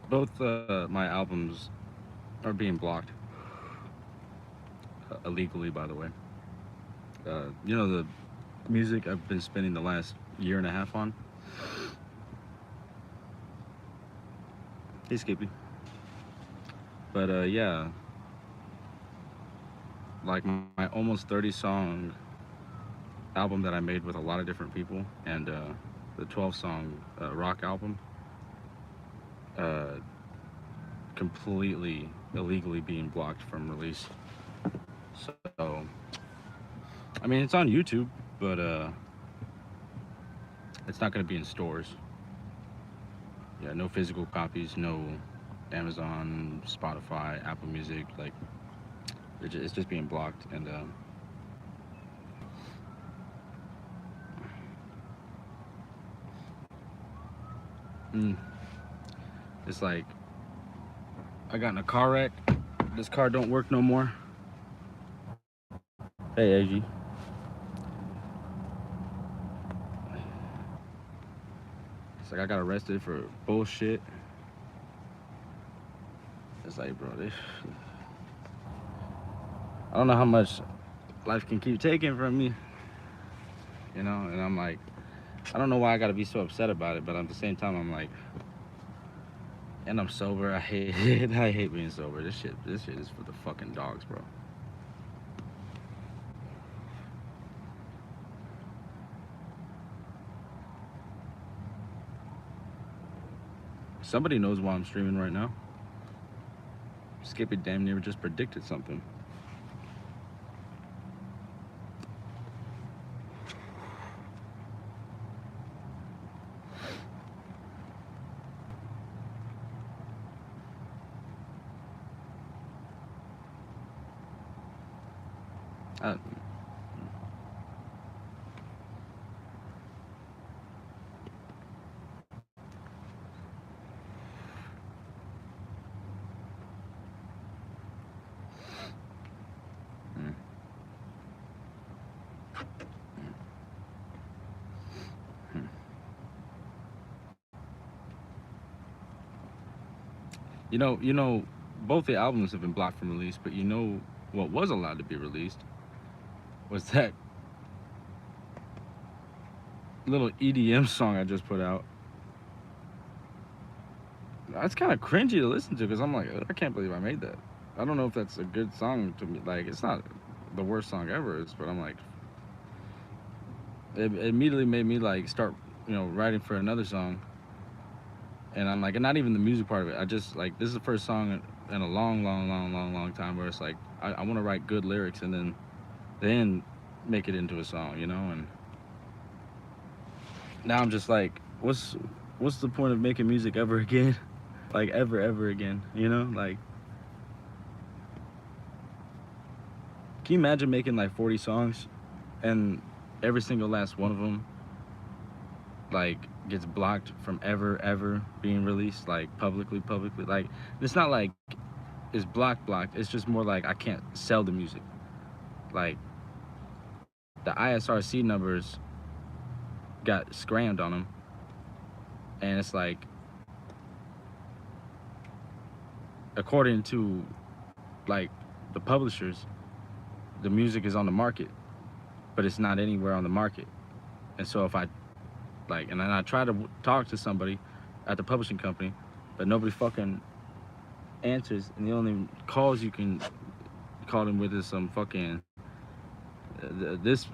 Both my albums are being blocked illegally, by the way. You know, the music I've been spending the last year and a half on. Hey, Skippy. But yeah, like my almost 30-song album that I made with a lot of different people, and the 12-song rock album, uh, completely illegally being blocked from release. So, I mean, it's on YouTube, but it's not going to be in stores. Yeah, no physical copies, no Amazon, Spotify, Apple Music. Like, it's just being blocked, and mm, it's like I got in a car wreck. This car don't work no more. Hey, AG. It's like I got arrested for bullshit. It's like, bro, this. I don't know how much life can keep taking from me, you know. And I'm like, I don't know why I gotta be so upset about it, but at the same time, I'm like, and I'm sober. I hate it. I hate being sober. This shit is for the fucking dogs, bro. Somebody knows why I'm streaming right now. Skippy damn near just predicted something. Uh, mm, mm. Both the albums have been blocked from release, but you know what was allowed to be released was that little EDM song I just put out. That's kind of cringy to listen to because I'm like, I can't believe I made that. I don't know if that's a good song to me. Like, it's not the worst song ever, but I'm like, it immediately made me like start, writing for another song. And I'm like, and not even the music part of it. I just like, this is the first song in a long time where it's like I want to write good lyrics and then make it into a song, you know. And now I'm just like, what's the point of making music ever again? Like ever again, you know? Like, can you imagine making like 40 songs and every single last one of them like gets blocked from ever being released, like publicly? Like, it's not like it's blocked. It's just more like I can't sell the music. Like, the ISRC numbers got scrammed on them, and it's like, according to like the publishers, the music is on the market, but it's not anywhere on the market. And so if I like, and then I try to talk to somebody at the publishing company, but nobody fucking answers, and the only calls you can call them with is some fucking this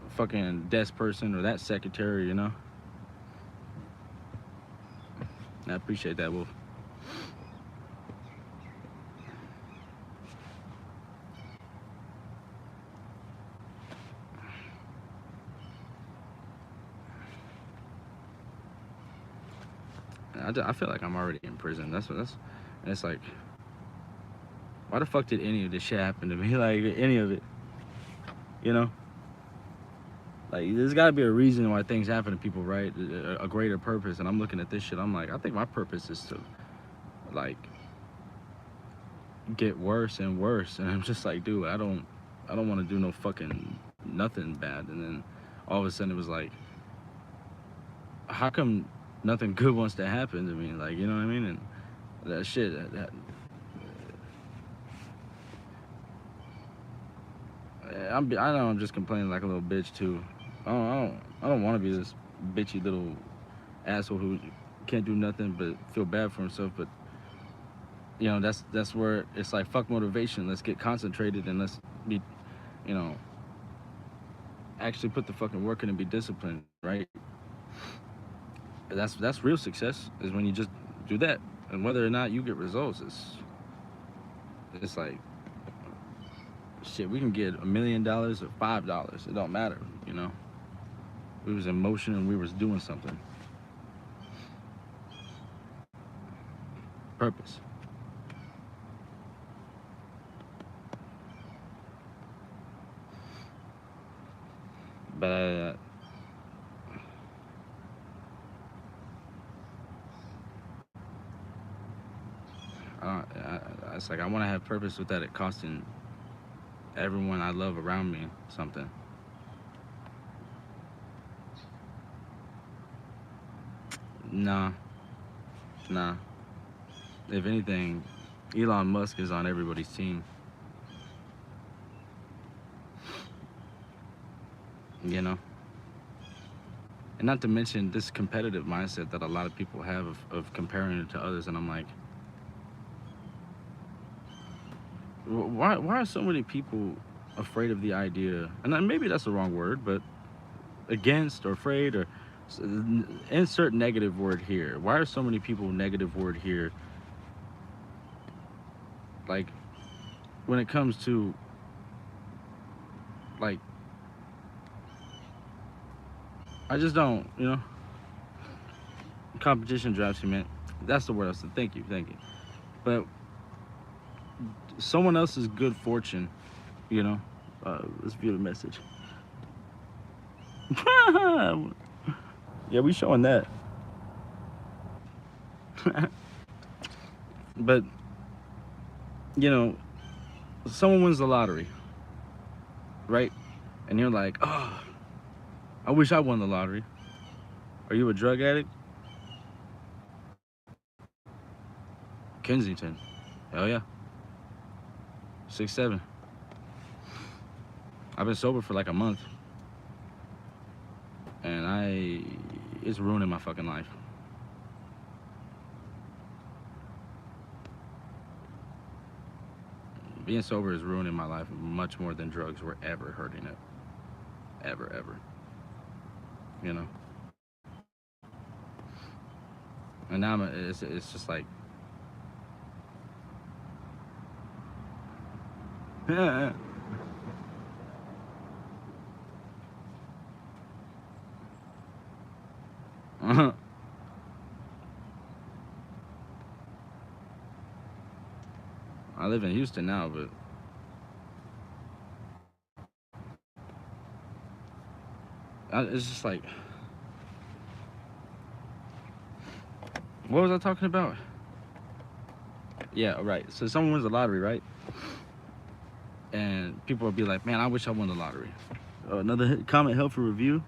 fucking desk person or that secretary, you know. I appreciate that, Wolf. I feel like I'm already in prison. And it's like, why the fuck did any of this shit happen to me? Like, any of it, you know? Like, there's gotta be a reason why things happen to people, right? A greater purpose. And I'm looking at this shit, I'm like, I think my purpose is to, like, get worse and worse. And I'm just like, dude, I don't want to do no fucking nothing bad. And then all of a sudden it was like, how come nothing good wants to happen to me? Like, you know what I mean? And that shit, I know I'm just complaining like a little bitch too. I don't want to be this bitchy little asshole who can't do nothing but feel bad for himself. But you know, that's where it's like, fuck motivation. Let's get concentrated and let's be, you know, actually put the fucking work in and be disciplined, right? That's real success, is when you just do that. And whether or not you get results, it's like, shit, we can get $1 million or $5. It don't matter, you know. We was in motion and we was doing something. Purpose. But it's like, I want to have purpose without it costing everyone I love around me something. Nah. If anything, Elon Musk is on everybody's team. You know? And not to mention this competitive mindset that a lot of people have of comparing it to others. And I'm like, why are so many people afraid of the idea? And maybe that's the wrong word, but against or afraid, or insert negative word here. Why are so many people negative word here? Like, when it comes to, like, I just don't, you know. Competition drives you, man. That's the word I said. Thank you. But someone else's good fortune, you know. Let's view the message. Yeah, we showing that. But, you know, someone wins the lottery, right? And you're like, oh, I wish I won the lottery. Are you a drug addict? Kensington. Hell yeah. 6'7". I've been sober for like a month. And it's ruining my fucking life. Being sober is ruining my life much more than drugs were ever hurting it. Ever. You know? And now it's just like, I live in Houston now, but it's just like, what was I talking about? Yeah, right. So someone wins the lottery, right? And people will be like, man, I wish I won the lottery. Another comment, help for review.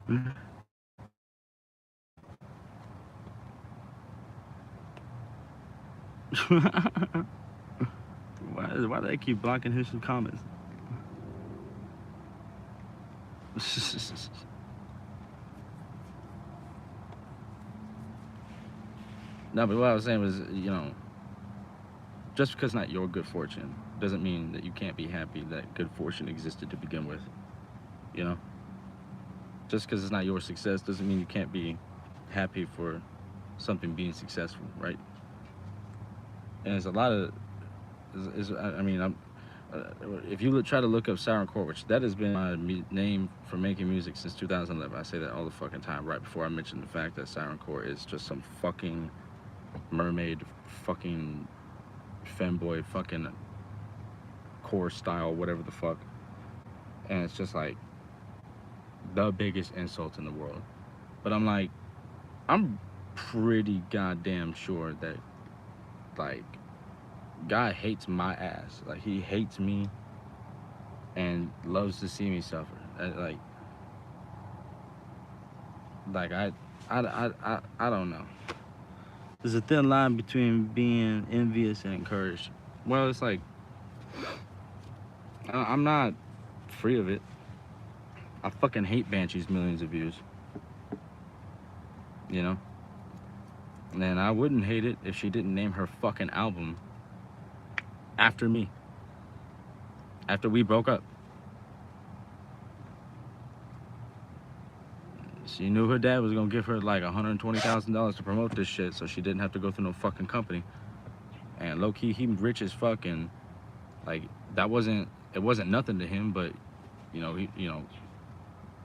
Why do they keep blocking his comments? No, but what I was saying was, you know, just because it's not your good fortune doesn't mean that you can't be happy that good fortune existed to begin with. You know? Just because it's not your success doesn't mean you can't be happy for something being successful, right? And there's a lot of, I mean, if you try to look up SirenCore's, which that has been my name for making music since 2011. I say that all the fucking time, right before I mention the fact that SirenCore's is just some fucking mermaid, fucking femboy, fucking core style, whatever the fuck. And it's just like the biggest insult in the world. But I'm like, I'm pretty goddamn sure that, like, God hates my ass. Like, he hates me and loves to see me suffer. I don't know. There's a thin line between being envious and encouraged. Well, it's like, I'm not free of it. I fucking hate Banshee's millions of views. You know? And I wouldn't hate it if she didn't name her fucking album after me. After we broke up. She knew her dad was gonna give her like $120,000 to promote this shit, so she didn't have to go through no fucking company. And low key, he rich as fuck, and like it wasn't nothing to him, but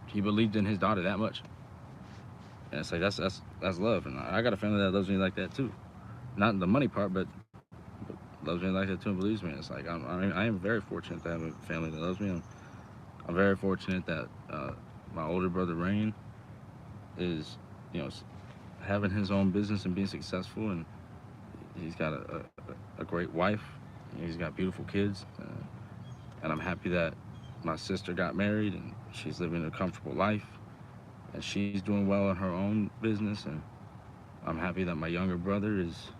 he believed in his daughter that much. And it's like that's love, and I got a family that loves me like that too. Not the money part, but loves me like that too and believes me. It's like I am very fortunate to have a family that loves me. I'm very fortunate that my older brother Rain is, having his own business and being successful, and he's got a great wife. He's got beautiful kids, and I'm happy that my sister got married and she's living a comfortable life, and she's doing well in her own business, and I'm happy that my younger brother is,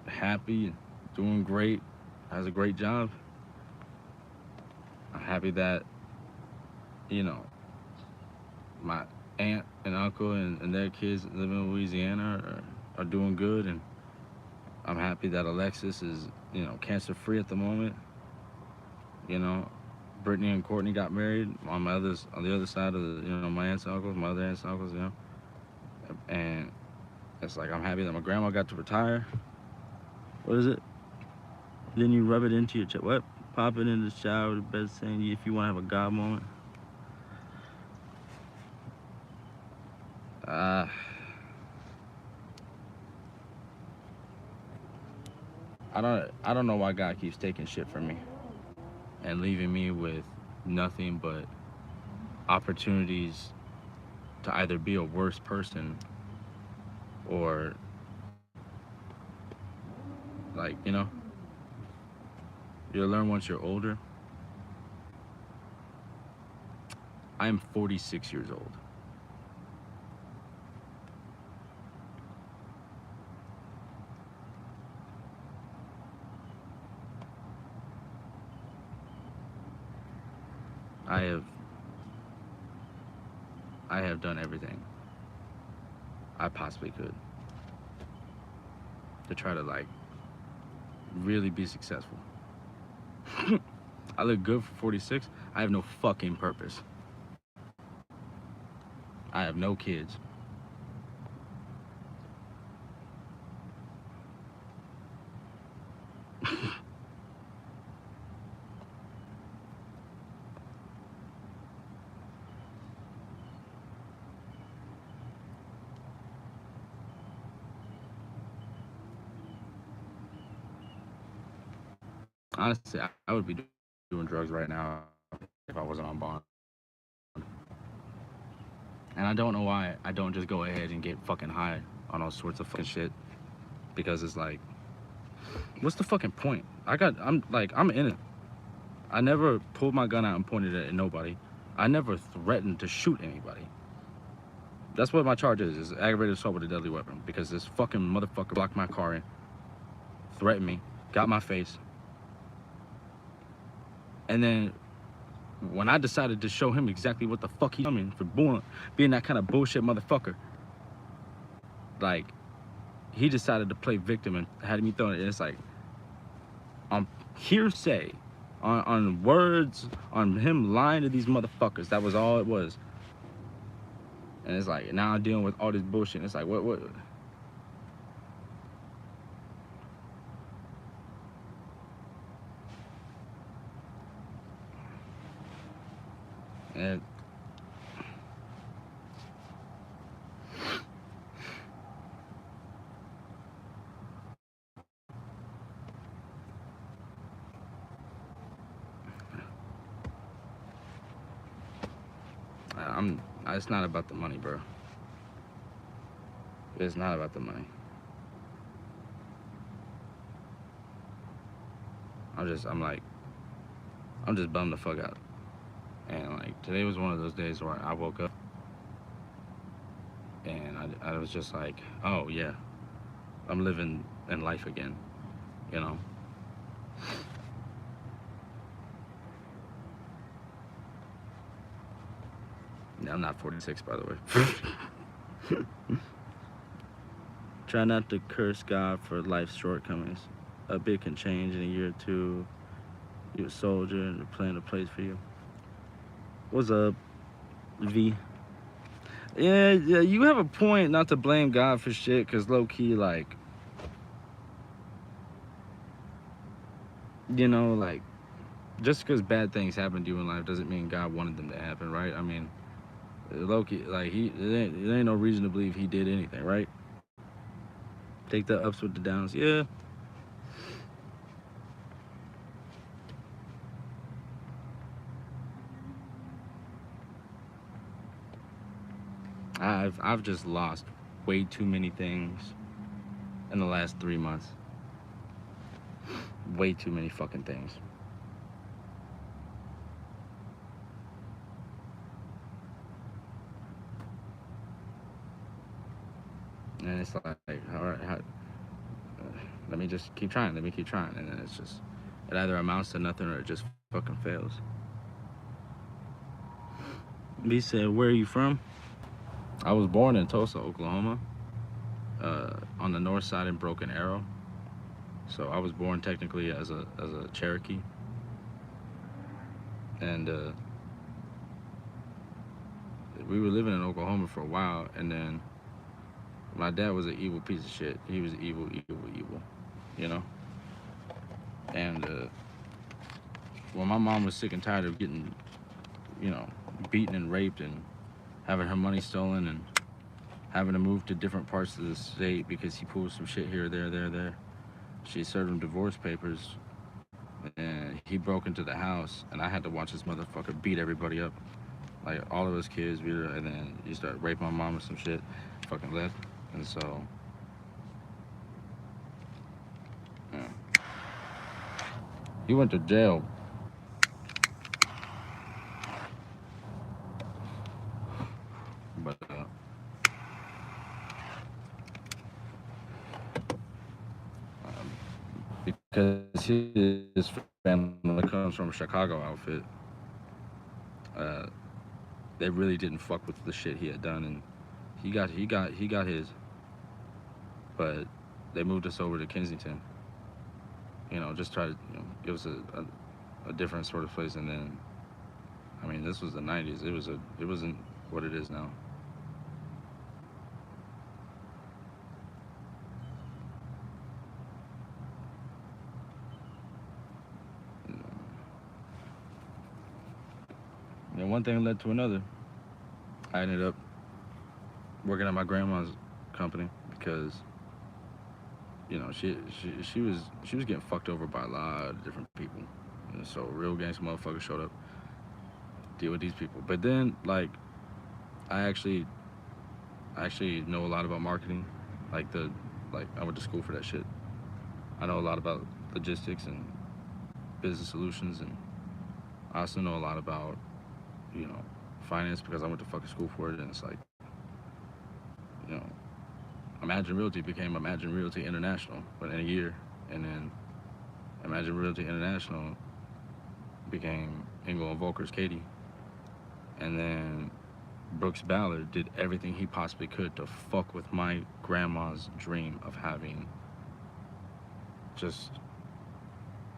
happy and doing great, has a great job. I'm happy that, my aunt and uncle and their kids living in Louisiana are doing good, and I'm happy that Alexis is, cancer free at the moment. Brittany and Courtney got married on the other side of the, my aunts and uncles, my other aunts and uncles, and it's like I'm happy that my grandma got to retire. What is it? Then you rub it into your chest. What? Pop it in the shower, the bed saying if you want to have a God moment. I don't know why God keeps taking shit from me and leaving me with nothing but opportunities to either be a worse person or like, you'll learn once you're older. I am 46 years old. I have done everything I possibly could to try to like really be successful. I look good for 46. I have no fucking purpose. I have no kids. Honestly, I would be doing drugs right now if I wasn't on bond. And I don't know why I don't just go ahead and get fucking high on all sorts of fucking shit. Because it's like, what's the fucking point? I'm innocent. I never pulled my gun out and pointed it at nobody. I never threatened to shoot anybody. That's what my charge is aggravated assault with a deadly weapon. Because this fucking motherfucker blocked my car in, threatened me, got my face. And then when I decided to show him exactly what the fuck he's coming for being that kind of bullshit motherfucker, like, he decided to play victim and had me throwing it. And it's like, on hearsay, on words, on him lying to these motherfuckers. That was all it was. And it's like, now I'm dealing with all this bullshit. And it's like, what? And it's not about the money, bro. It's not about the money. I'm just bummed the fuck out. And like, today was one of those days where I woke up and I was just like, oh yeah, I'm living in life again, you know? I'm not 46, by the way. Try not to curse God for life's shortcomings. A bit can change in a year or two. You're a soldier and they're playing a place for you. What's up, V? Yeah, you have a point not to blame God for shit, because low-key, like, you know, like, just because bad things happen to you in life doesn't mean God wanted them to happen, right? I mean, low-key, like, there ain't no reason to believe he did anything, right? Take the ups with the downs. Yeah. I've just lost way too many things in the last 3 months. Way too many fucking things. And it's like, all right, let me just keep trying. Let me keep trying. And then it's just, it either amounts to nothing or it just fucking fails. B said, where are you from? I was born in Tulsa, Oklahoma, on the north side in Broken Arrow. So I was born technically as a Cherokee. And we were living in Oklahoma for a while, and then my dad was an evil piece of shit. He was evil, you know? And when my mom was sick and tired of getting, you know, beaten and raped and having her money stolen and having to move to different parts of the state because he pulled some shit here, there, she served him divorce papers, and he broke into the house, and I had to watch this motherfucker beat everybody up. Like, all of us kids beat her, and then he started raping my mom or some shit, fucking left. And so, yeah. He went to jail. But, because his family comes from a Chicago outfit, they really didn't fuck with the shit he had done, and he got his. But they moved us over to Kensington. You know, just try to, you know, give us a different sort of place. And then, I mean, this was the 90s. It wasn't what it is now. And one thing led to another. I ended up working at my grandma's company because, you know, she was getting fucked over by a lot of different people. And so real gangster motherfuckers showed up, deal with these people. But then like I actually know a lot about marketing. Like I went to school for that shit. I know a lot about logistics and business solutions, and I also know a lot about, you know, finance because I went to fucking school for it. And it's like, you know, Imagine Realty became Imagine Realty International in a year, and then Imagine Realty International became Engel and Volker's Katie, and then Brooks Ballard did everything he possibly could to fuck with my grandma's dream of having just,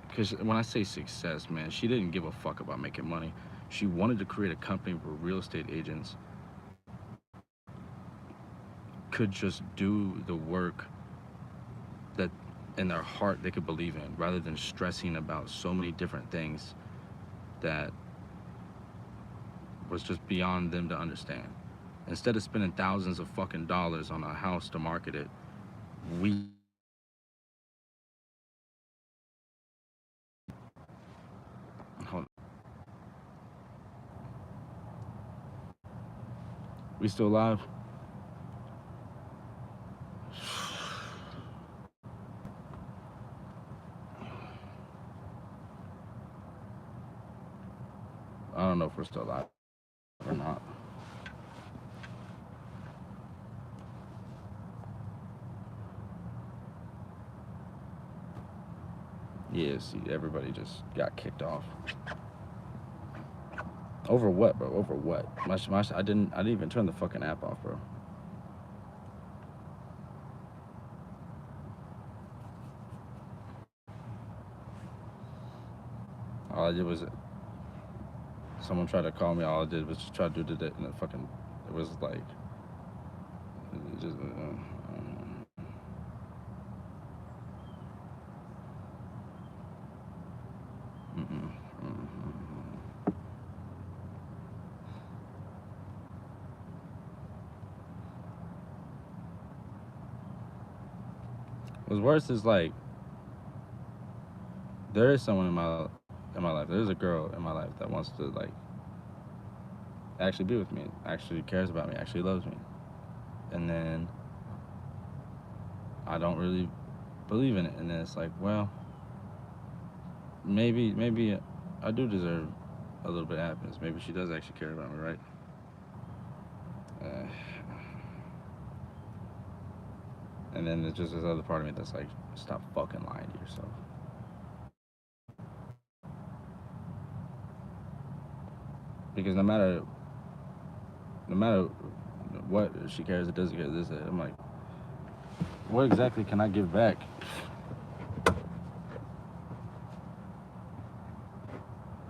because when I say success, man, she didn't give a fuck about making money. She wanted to create a company where real estate agents could just do the work that in their heart they could believe in, rather than stressing about so many different things that was just beyond them to understand. Instead of spending thousands of fucking dollars on a house to market it, we still alive? I don't know if we're still alive or not. Yeah, see, everybody just got kicked off. Over what, bro? Over what? I didn't even turn the fucking app off, bro. All I did was, someone tried to call me. All I did was just try to do the and fucking. It was like, it just. What's worse is like, there is someone in my life. There's a girl in my life that wants to like actually be with me, actually cares about me, actually loves me, and then I don't really believe in it. And then it's like, well, maybe I do deserve a little bit of happiness. Maybe she does actually care about me, right? And then there's just this other part of me that's like, stop fucking lying to yourself. Because no matter what she cares, it doesn't care this. I'm like, what exactly can I give back?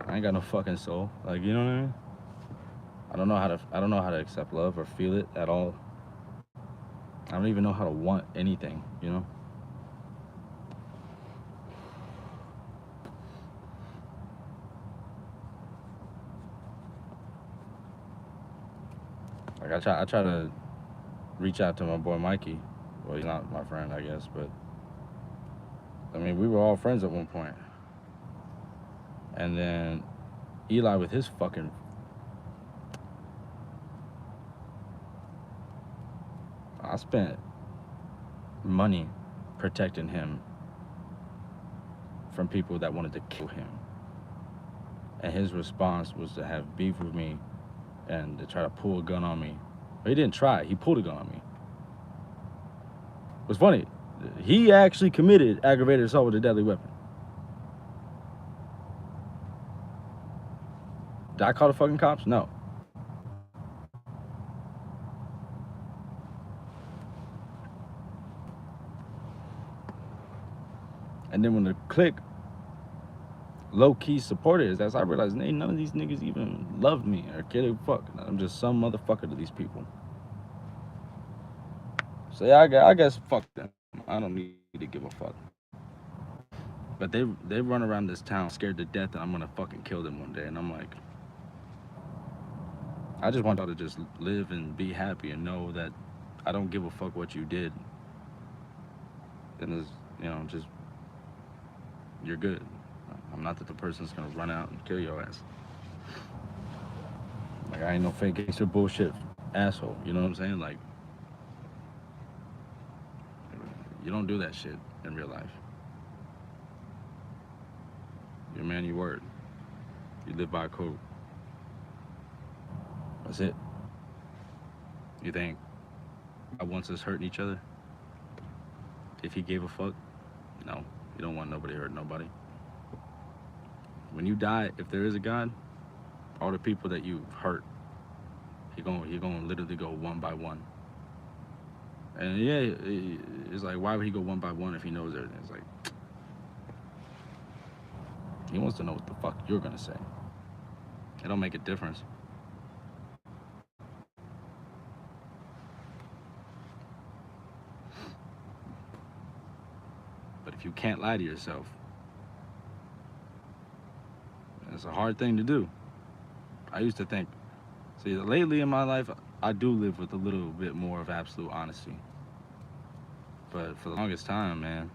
I ain't got no fucking soul. Like, you know what I mean? I don't know how to accept love or feel it at all. I don't even know how to want anything, you know? Like I try to reach out to my boy Mikey. Well, he's not my friend, I guess, but I mean, we were all friends at one point. And then Eli with his fucking, I spent money protecting him from people that wanted to kill him. And his response was to have beef with me and to try to pull a gun on me. But he didn't try, he pulled a gun on me. What's funny, he actually committed aggravated assault with a deadly weapon. Did I call the fucking cops? No. And then when the clique low-key supported his ass, I realized none of these niggas even loved me or cared a fuck. I'm just some motherfucker to these people. So yeah, I guess fuck them. I don't need to give a fuck. But they run around this town scared to death that I'm gonna fucking kill them one day, and I'm like, I just want y'all to just live and be happy and know that I don't give a fuck what you did. then there's, you know, just, you're good. I'm not that the person's gonna run out and kill your ass. Like, I ain't no fake gangster bullshit asshole. You know what I'm saying? Like, you don't do that shit in real life. You're a man, your word. You live by a code. That's it. You think God wants us hurting each other? If he gave a fuck? No. You don't want nobody hurting nobody. When you die, if there is a God, all the people that you've hurt, he gonna literally go one by one. And yeah, it's like, why would he go one by one if he knows everything? It's like, he wants to know what the fuck you're gonna say. It don't make a difference. But if you can't lie to yourself, it's a hard thing to do. I used to think, see, lately in my life, I do live with a little bit more of absolute honesty. But for the longest time, man,